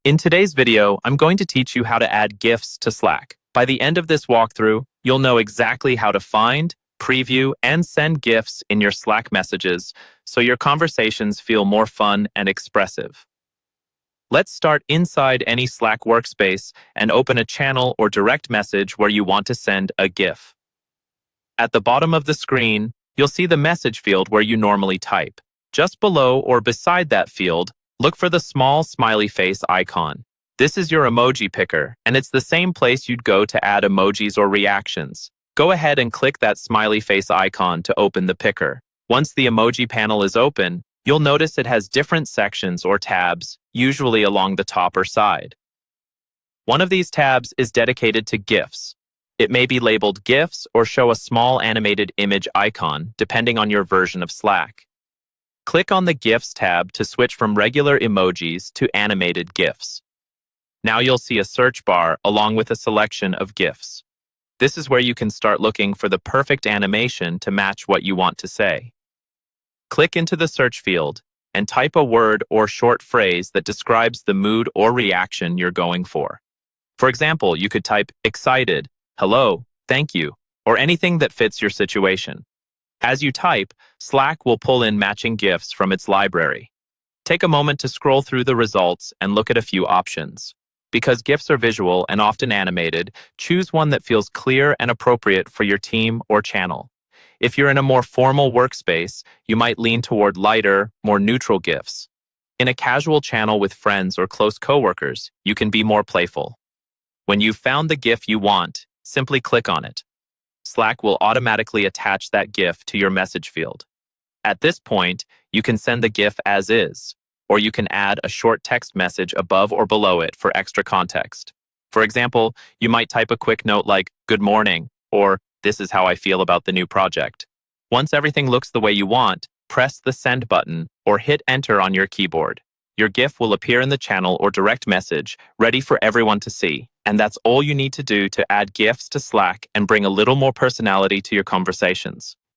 In today's video, I'm going to teach you how to add Gifs to Slack. By the end of this walkthrough, you'll know exactly how to find, preview, and send Gifs in your Slack messages so your conversations feel more fun and expressive. Let's start inside any Slack workspace and open a channel or direct message where you want to send a GIF. At the bottom of the screen, you'll see the message field where you normally type. Just below or beside that field, look for the small smiley face icon. This is your emoji picker, and it's the same place you'd go to add emojis or reactions. Go ahead and click that smiley face icon to open the picker. Once the emoji panel is open, you'll notice it has different sections or tabs, usually along the top or side. One of these tabs is dedicated to GIFs. It may be labeled GIFs or show a small animated image icon, depending on your version of Slack. Click on the GIFs tab to switch from regular emojis to animated GIFs. Now you'll see a search bar along with a selection of GIFs. This is where you can start looking for the perfect animation to match what you want to say. Click into the search field and type a word or short phrase that describes the mood or reaction you're going for. For example, you could type excited, hello, thank you, or anything that fits your situation. As you type, Slack will pull in matching GIFs from its library. Take a moment to scroll through the results and look at a few options. Because GIFs are visual and often animated, choose one that feels clear and appropriate for your team or channel. If you're in a more formal workspace, you might lean toward lighter, more neutral GIFs. In a casual channel with friends or close coworkers, you can be more playful. When you've found the GIF you want, simply click on it. Slack will automatically attach that GIF to your message field. At this point, you can send the GIF as is, or you can add a short text message above or below it for extra context. For example, you might type a quick note like, "Good morning," or "This is how I feel about the new project." Once everything looks the way you want, press the send button or hit enter on your keyboard. Your GIF will appear in the channel or direct message, ready for everyone to see. And that's all you need to do to add GIFs to Slack and bring a little more personality to your conversations.